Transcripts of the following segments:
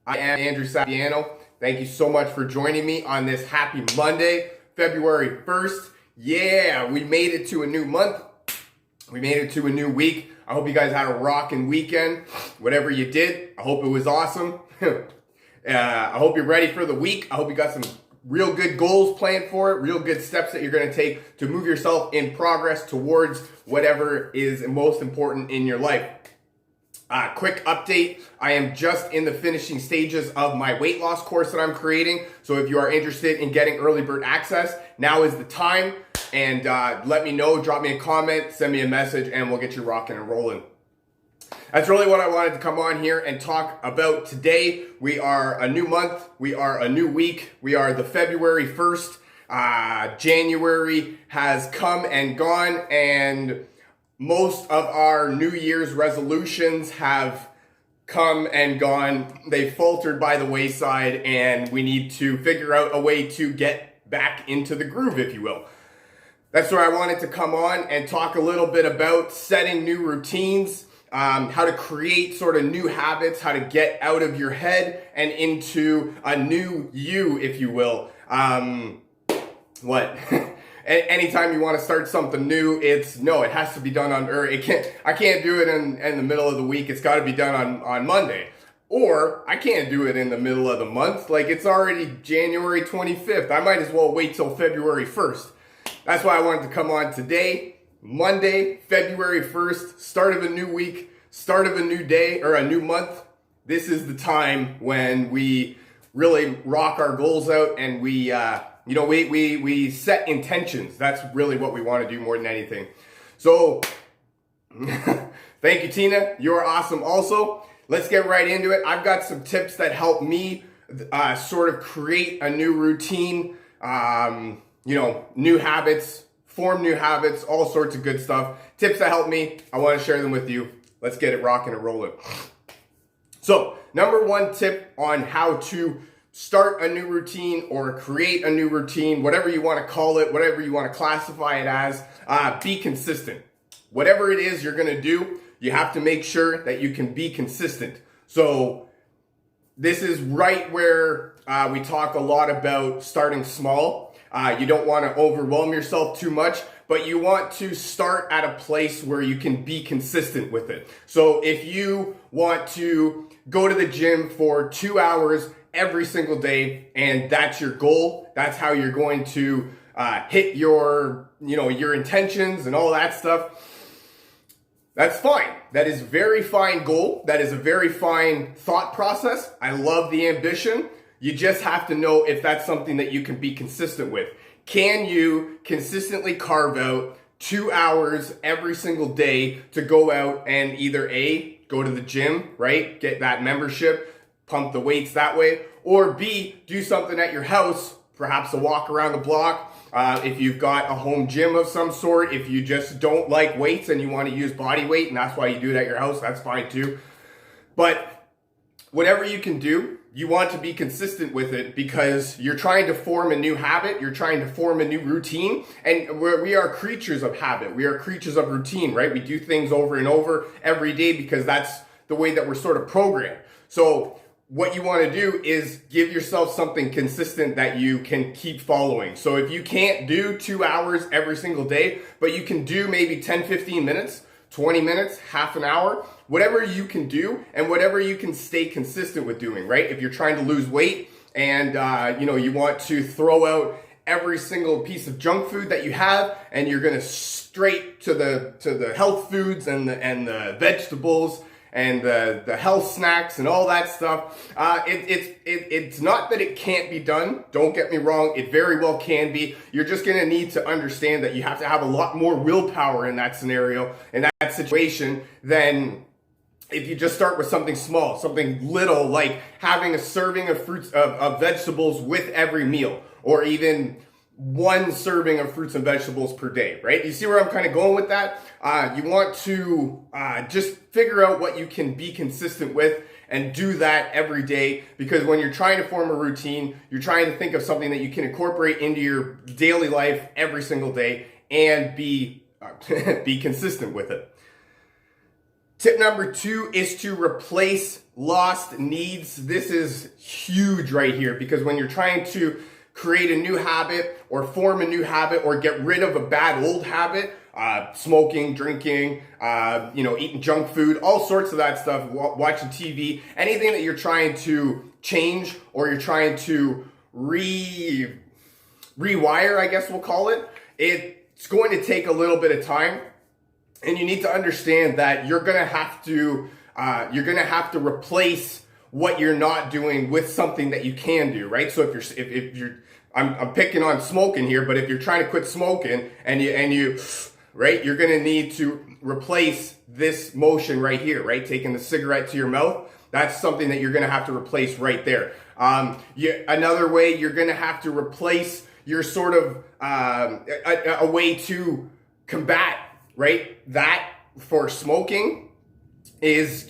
I am Andrew Saviano. Thank you so much for joining me on this happy Monday, February 1st. Yeah, we made it to a new month. We made it to a new week. I hope you guys had a rocking weekend. Whatever you did, I hope it was awesome. I hope you're ready for the week. I hope you got some real good goals planned for it, real good steps that you're going to take to move yourself in progress towards whatever is most important in your life. Quick update, I am just in the finishing stages of my weight loss course that I'm creating. So if you are interested in getting early bird access, now is the time. And let me know, drop me a comment, send me a message, and we'll get you rocking and rolling. That's really what I wanted to come on here and talk about today. We are a new month. We are a new week. We are the February 1st. January has come and gone, and most of our New Year's resolutions have come and gone. They faltered by the wayside, and we need to figure out a way to get back into the groove, if you will. That's where I wanted to come on and talk a little bit about setting new routines, how to create sort of new habits, how to get out of your head and into a new you, if you will. Anytime you want to start something new, it has to be done I can't do it in the middle of the week. It's got to be done on Monday. Or I can't do it in the middle of the month. Like, it's already January 25th. I might as well wait till February 1st. That's why I wanted to come on today, Monday, February 1st, start of a new week, start of a new day or a new month. This is the time when we really rock our goals out and we set intentions. That's really what we want to do more than anything. So thank you, Tina. You're awesome also. Let's get right into it. I've got some tips that help me sort of create a new routine, new habits, form new habits, all sorts of good stuff. Tips that help me. I want to share them with you. Let's get it rocking and rolling. So, number one tip on how to start a new routine or create a new routine, whatever you want to call it, whatever you want to classify it as, be consistent. Whatever it is you're going to do, you have to make sure that you can be consistent. So this is right where we talk a lot about starting small. You don't want to overwhelm yourself too much, but you want to start at a place where you can be consistent with it. So if you want to go to the gym for 2 hours every single day, and that's your goal, that's how you're going to hit your intentions and all that stuff, that's fine. That is a very fine goal. That is a very fine thought process. I love the ambition. You just have to know if that's something that you can be consistent with. Can you consistently carve out 2 hours every single day to go out and either A, go to the gym, right? Get that membership, pump the weights that way, or B, do something at your house, perhaps a walk around the block. If you've got a home gym of some sort, if you just don't like weights and you want to use body weight and that's why you do it at your house, that's fine too. But whatever you can do, you want to be consistent with it because you're trying to form a new habit, you're trying to form a new routine, and we are creatures of habit. We are creatures of routine, right? We do things over and over every day because that's the way that we're sort of programmed. So what you want to do is give yourself something consistent that you can keep following. So if you can't do 2 hours every single day, but you can do maybe 10, 15 minutes, 20 minutes, half an hour, whatever you can do and whatever you can stay consistent with doing, right? If you're trying to lose weight and you want to throw out every single piece of junk food that you have and you're going to straight to the health foods and the vegetables and the health snacks and all that stuff. It's not that it can't be done. Don't get me wrong. It very well can be. You're just going to need to understand that you have to have a lot more willpower in that scenario, in that situation, than if you just start with something small, something little, like having a serving of fruits, of vegetables with every meal, or even one serving of fruits and vegetables per day, right? You see where I'm kind of going with that? You want to just figure out what you can be consistent with and do that every day, because when you're trying to form a routine, you're trying to think of something that you can incorporate into your daily life every single day and be consistent with it. Tip number 2 is to replace lost needs. This is huge right here, because when you're trying to create a new habit or form a new habit or get rid of a bad old habit, smoking, drinking, eating junk food, all sorts of that stuff, watching TV, anything that you're trying to change or you're trying to rewire, I guess we'll call it, it's going to take a little bit of time. And you need to understand that you're gonna have to replace what you're not doing with something that you can do, right? So if you're I'm picking on smoking here, but if you're trying to quit smoking and you right, you're gonna need to replace this motion right here, right? Taking the cigarette to your mouth. That's something that you're gonna have to replace right there. Another way, you're gonna have to replace your sort of a way to combat, right? That for smoking is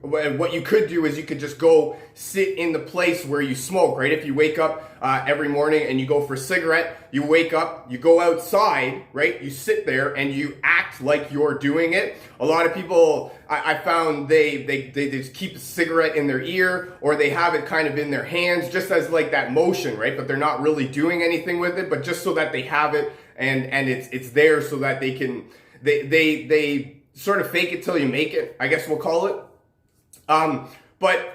what you could do is you could just go sit in the place where you smoke, right? If you wake up every morning and you go for a cigarette, you wake up, you go outside, right? You sit there and you act like you're doing it. A lot of people, I found they just keep a cigarette in their ear, or they have it kind of in their hands just as like that motion, right? But they're not really doing anything with it, but just so that they have it and it's there so that they can, they sort of fake it till you make it, I guess we'll call it. But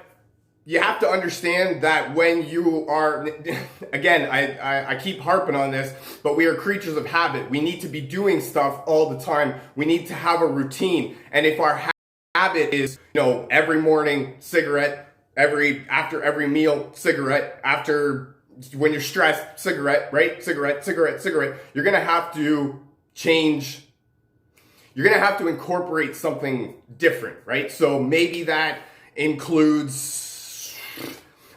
you have to understand that when you are, again, I keep harping on this, but we are creatures of habit. We need to be doing stuff all the time. We need to have a routine. And if our habit is, every morning, cigarette, after every meal, cigarette, when you're stressed, cigarette, right? Cigarette, you're going to have to change. You're going to have to incorporate something different, right? So maybe that includes,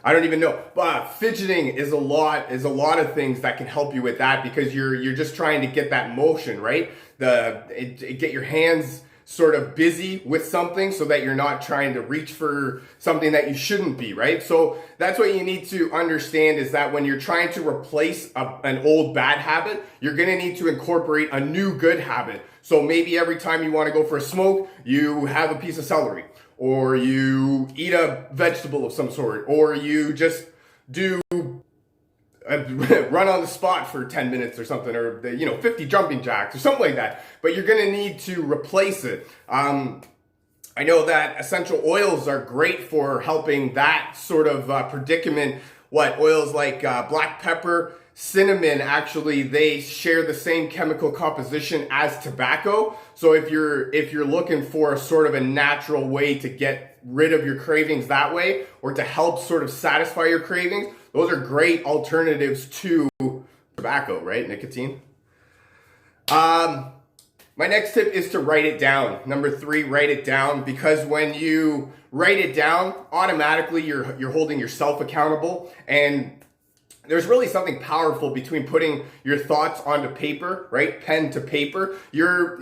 I don't even know, but fidgeting is a lot of things that can help you with that, because you're just trying to get that motion, right? Get your hands sort of busy with something so that you're not trying to reach for something that you shouldn't be, right? So that's what you need to understand, is that when you're trying to replace an old bad habit, you're going to need to incorporate a new good habit. So maybe every time you want to go for a smoke, you have a piece of celery, or you eat a vegetable of some sort, or you just do run on the spot for 10 minutes or something, or 50 jumping jacks or something like that. But you're going to need to replace it. I know that essential oils are great for helping that sort of predicament. Oils like black pepper, cinnamon, actually, they share the same chemical composition as tobacco. So if you're looking for a sort of a natural way to get rid of your cravings that way, or to help sort of satisfy your cravings, those are great alternatives to tobacco, right? Nicotine. My next tip is to write it down. Number 3, write it down, because when you write it down, automatically you're holding yourself accountable. And there's really something powerful between putting your thoughts onto paper, right? Pen to paper. You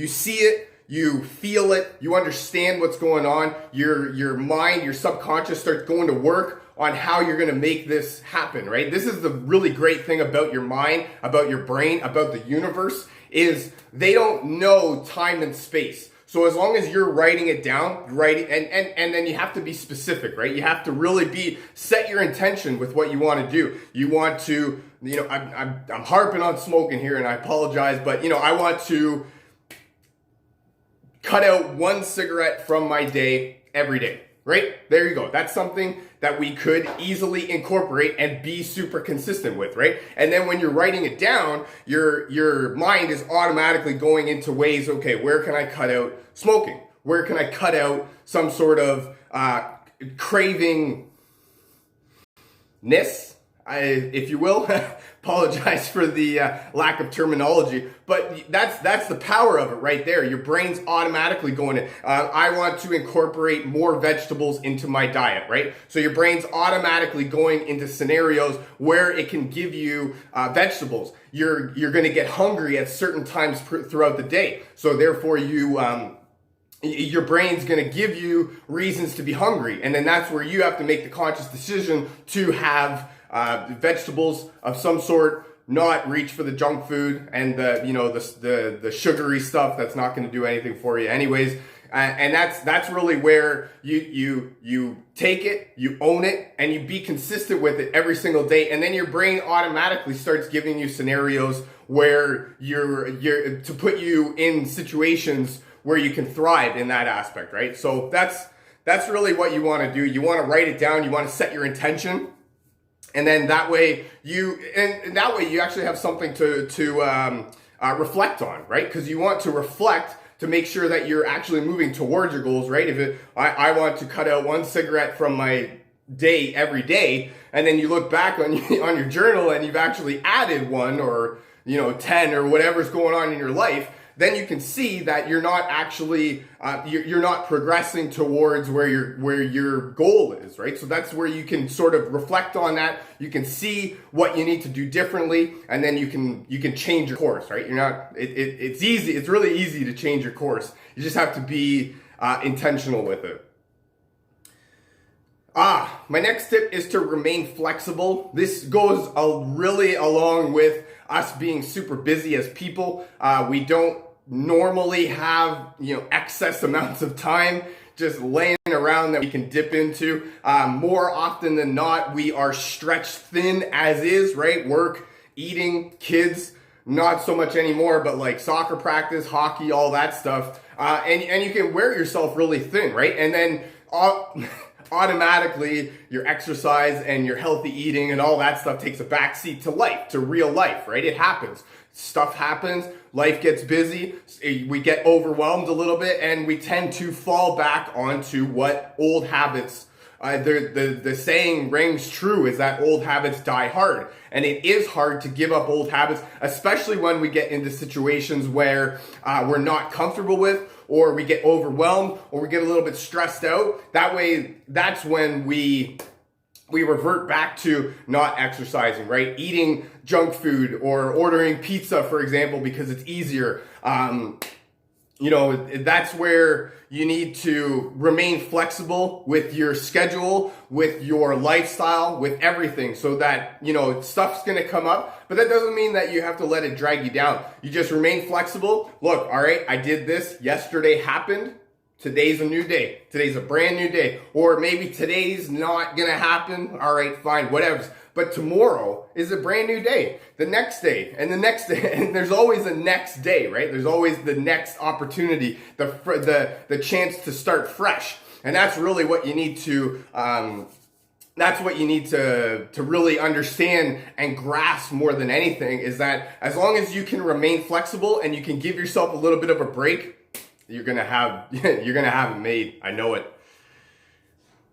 see it, you feel it, you understand what's going on. Your mind, your subconscious starts going to work on how you're going to make this happen, right? This is the really great thing about your mind, about your brain, about the universe, is they don't know time and space. So as long as you're writing it down, and then you have to be specific, right? You have to really set your intention with what you want to do. You want to, I'm harping on smoking here, and I apologize, but I want to cut out 1 cigarette from my day every day, right? There you go. That's something that we could easily incorporate and be super consistent with, right? And then when you're writing it down, your mind is automatically going into ways, okay, where can I cut out smoking? Where can I cut out some sort of cravingness, if you will? Apologize for the lack of terminology, but that's the power of it right there. Your brain's automatically going in. I want to incorporate more vegetables into my diet, right? So your brain's automatically going into scenarios where it can give you vegetables. You're going to get hungry at certain times throughout the day, so therefore your brain's going to give you reasons to be hungry, and then that's where you have to make the conscious decision to have vegetables of some sort, not reach for the junk food and the sugary stuff that's not going to do anything for you anyways. And that's really where you take it, you own it, and you be consistent with it every single day. And then your brain automatically starts giving you scenarios where you're to put you in situations where you can thrive in that aspect, right? So that's really what you want to do. You want to write it down. You want to set your intention. And then that way you actually have something to reflect on, right? Because you want to reflect to make sure that you're actually moving towards your goals, right? I want to cut out one cigarette from my day every day, and then you look back on your journal and you've actually added one or 10 or whatever's going on in your life, then you can see that you're not actually you're not progressing towards where your goal is, right? So that's where you can sort of reflect on that. You can see what you need to do differently, and then you can change your course, right? It's easy. It's really easy to change your course. You just have to be intentional with it. My next tip is to remain flexible. This goes really along with us being super busy as people. We don't normally have, excess amounts of time just laying around that we can dip into. More often than not, we are stretched thin as is, right? Work, eating, kids, not so much anymore, but like soccer practice, hockey, all that stuff. And you can wear yourself really thin, right? And then automatically your exercise and your healthy eating and all that stuff takes a backseat to life, to real life, right? It happens. Stuff happens, life gets busy, we get overwhelmed a little bit, and we tend to fall back onto what old habits, the saying rings true, is that old habits die hard. And it is hard to give up old habits, especially when we get into situations where we're not comfortable with, or we get overwhelmed, or we get a little bit stressed out. That way, that's when we revert back to not exercising, right? Eating junk food or ordering pizza, for example, because it's easier. That's where you need to remain flexible with your schedule, with your lifestyle, with everything, so that, stuff's gonna come up, but that doesn't mean that you have to let it drag you down. You just remain flexible. Look, all right, I did this, yesterday happened, today's a new day. Today's a brand new day. Or maybe today's not gonna happen. All right, fine, whatever. But tomorrow is a brand new day. The next day, and the next day, and there's always a next day, right? There's always the next opportunity, the chance to start fresh. And that's really what you need to to really understand and grasp more than anything, is that as long as you can remain flexible and you can give yourself a little bit of a break, you're gonna have it made. I know it.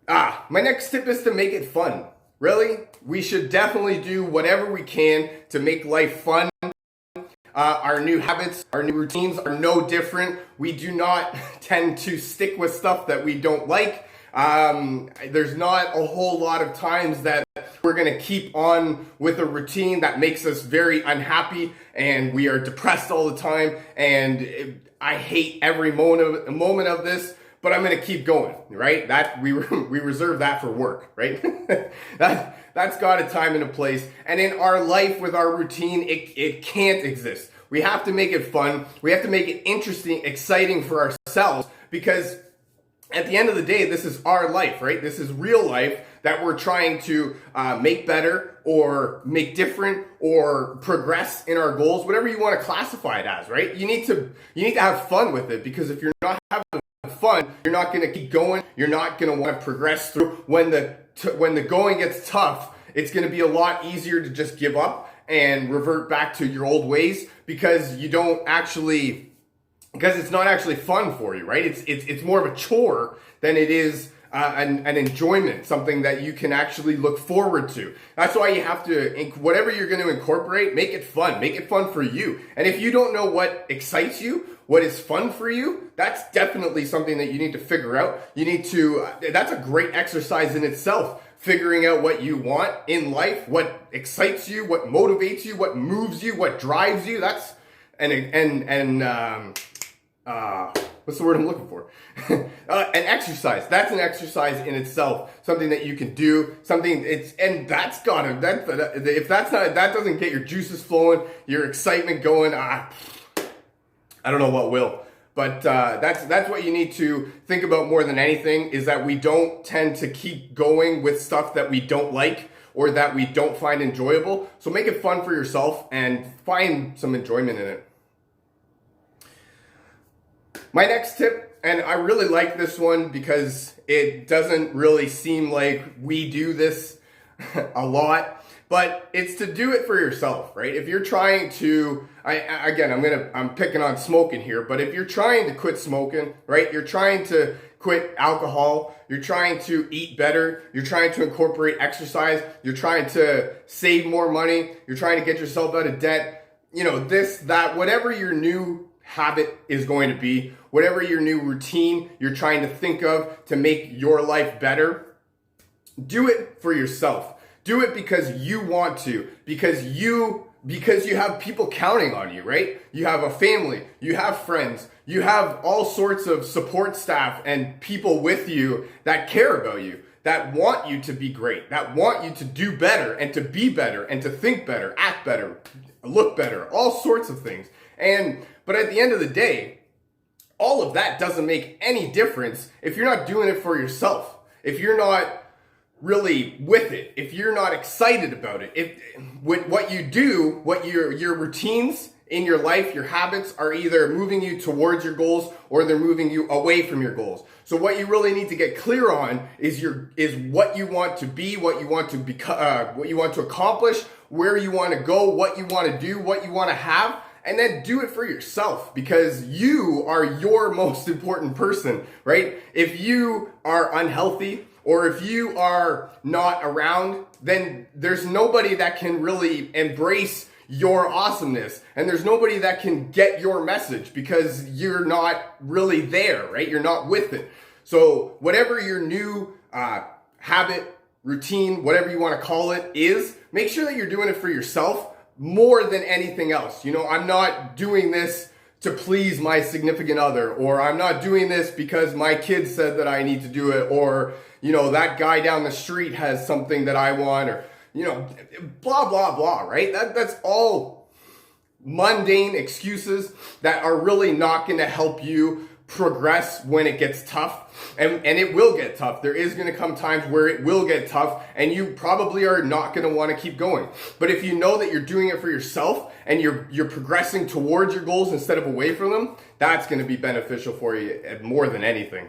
My next tip is to make it fun. Really, we should definitely do whatever we can to make life fun. Our new habits, our new routines are no different. We do not tend to stick with stuff that we don't like. There's not a whole lot of times that we're gonna keep on with a routine that makes us very unhappy and we are depressed all the time, and I hate every moment of this, but I'm gonna keep going, right? That we reserve that for work, right? That's got a time and a place. And in our life with our routine, it can't exist. We have to make it fun. We have to make it interesting, exciting for ourselves, because at the end of the day, this is our life, right? This is real life that we're trying to make better or make different or progress in our goals, whatever you want to classify it as, right? You need to have fun with it, because if you're not having fun, you're not going to keep going. You're not going to want to progress through. When the going gets tough, it's going to be a lot easier to just give up and revert back to your old ways, because it's not actually fun for you, right? It's more of a chore than it is an enjoyment, something that you can actually look forward to. That's why you have to, whatever you're going to incorporate, make it fun for you. And if you don't know what excites you, what is fun for you, that's definitely something that you need to figure out. You need to, that's a great exercise in itself, figuring out what you want in life, what excites you, what motivates you, what moves you, what drives you. That's, what's the word I'm looking for? An exercise. That's an exercise in itself. Something that you can do. If that doesn't get your juices flowing, your excitement going, I don't know what will. But that's what you need to think about more than anything, is that we don't tend to keep going with stuff that we don't like or that we don't find enjoyable. So make it fun for yourself and find some enjoyment in it. My next tip, and I really like this one because it doesn't really seem like we do this a lot, but it's to do it for yourself, right? If you're trying to, I'm picking on smoking here, but if you're trying to quit smoking, right? You're trying to quit alcohol, you're trying to eat better, you're trying to incorporate exercise, you're trying to save more money, you're trying to get yourself out of debt, this, that, whatever your new habit is going to be, whatever your new routine you're trying to think of to make your life better, do it for yourself. Do it because you want to, because you have people counting on you, right? You have a family, you have friends, you have all sorts of support staff and people with you that care about you, that want you to be great, that want you to do better and to be better and to think better, act better, look better, all sorts of things. But at the end of the day, all of that doesn't make any difference if you're not doing it for yourself, if you're not really with it, if you're not excited about it, if what you do, what your routines in your life, your habits are either moving you towards your goals or they're moving you away from your goals. So what you really need to get clear on is what you want to be, what you want to become, what you want to accomplish, where you want to go, what you want to do, what you want to have. And then do it for yourself, because you are your most important person, right? If you are unhealthy or if you are not around, then there's nobody that can really embrace your awesomeness. And there's nobody that can get your message because you're not really there, right? You're not with it. So whatever your new habit, routine, whatever you want to call it is, make sure that you're doing it for yourself more than anything else. I'm not doing this to please my significant other, or I'm not doing this because my kid said that I need to do it, or, that guy down the street has something that I want, or, blah, blah, blah, right? That's all mundane excuses that are really not going to help you progress when it gets tough. And it will get tough. There is going to come times where it will get tough and you probably are not going to want to keep going. But if you know that you're doing it for yourself and you're progressing towards your goals instead of away from them, that's going to be beneficial for you more than anything.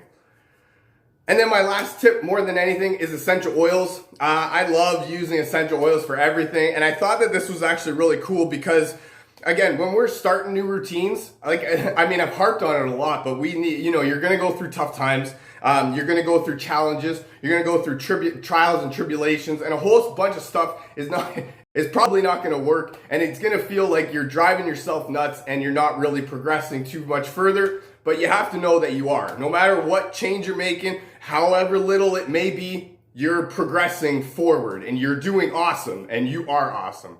And then my last tip, more than anything, is essential oils. I love using essential oils for everything. And I thought that this was actually really cool because, again, when we're starting new routines, I've harped on it a lot, but we need, you're going to go through tough times. You're going to go through challenges. You're going to go through trials and tribulations, and a whole bunch of stuff is probably not going to work. And it's going to feel like you're driving yourself nuts and you're not really progressing too much further. But you have to know that you are. No matter what change you're making, however little it may be, you're progressing forward and you're doing awesome, and you are awesome.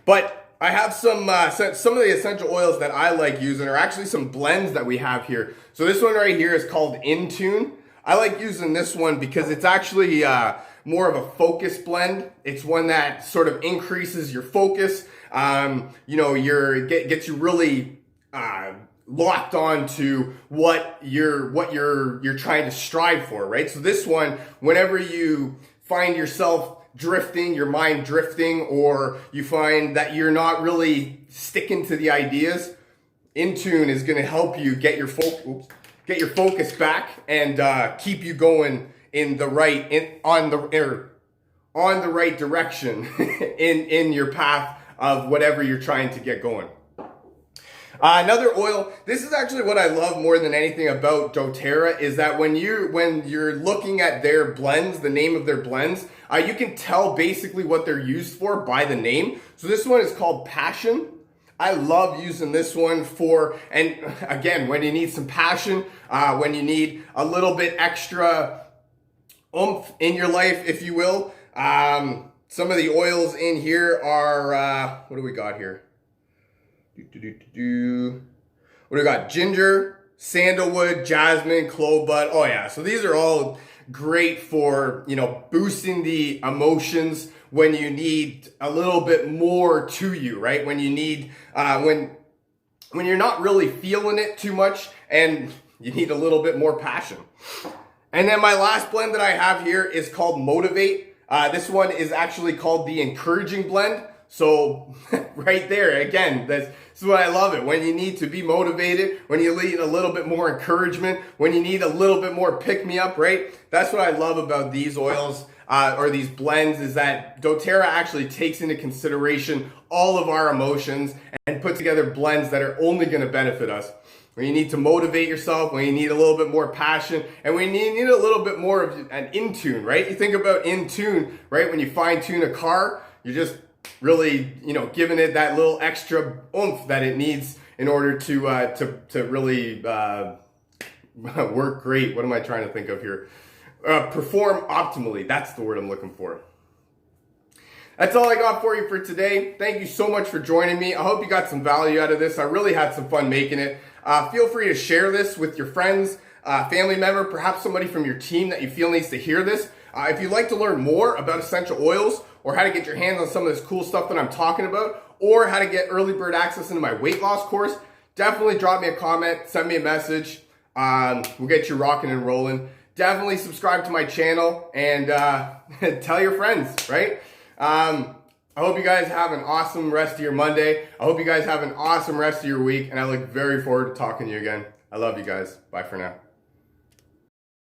But I have some of the essential oils that I like using are actually some blends that we have here. So this one right here is called InTune. I like using this one because it's actually more of a focus blend. It's one that sort of increases your focus. Gets you really locked on to what you're trying to strive for, right? So this one, whenever you find yourself drifting, your mind drifting, or you find that you're not really sticking to the ideas, InTune is going to help you get your focus back and keep you going on the right direction in your path of whatever you're trying to get going. Another oil, this is actually what I love more than anything about doTERRA, is that when you're looking at their blends, the name of their blends, you can tell basically what they're used for by the name. So this one is called Passion. I love using this one and again, when you need some passion, when you need a little bit extra oomph in your life, if you will. Some of the oils in here are, what do we got here? What do we got? Ginger, sandalwood, jasmine, clove bud. Oh yeah, so these are all great for, boosting the emotions when you need a little bit more to you, right? When you need, when you're not really feeling it too much and you need a little bit more passion. And then my last blend that I have here is called Motivate. This one is actually called the Encouraging Blend. So right there, again, this is what I love it. When you need to be motivated, when you need a little bit more encouragement, when you need a little bit more pick-me-up, right? That's what I love about these oils or these blends, is that doTERRA actually takes into consideration all of our emotions and puts together blends that are only going to benefit us. When you need to motivate yourself, when you need a little bit more passion, and when you need a little bit more of an in tune, right? You think about in tune, right? When you fine tune a car, you're just really, giving it that little extra oomph that it needs in order to really work great. What am I trying to think of here? Perform optimally. That's the word I'm looking for. That's all I got for you for today. Thank you so much for joining me. I hope you got some value out of this. I really had some fun making it. Feel free to share this with your friends, family member, perhaps somebody from your team that you feel needs to hear this. If you'd like to learn more about essential oils or how to get your hands on some of this cool stuff that I'm talking about, or how to get early bird access into my weight loss course, definitely drop me a comment, send me a message. We'll get you rocking and rolling. Definitely subscribe to my channel and tell your friends, right? I hope you guys have an awesome rest of your Monday. I hope you guys have an awesome rest of your week, and I look very forward to talking to you again. I love you guys. Bye for now.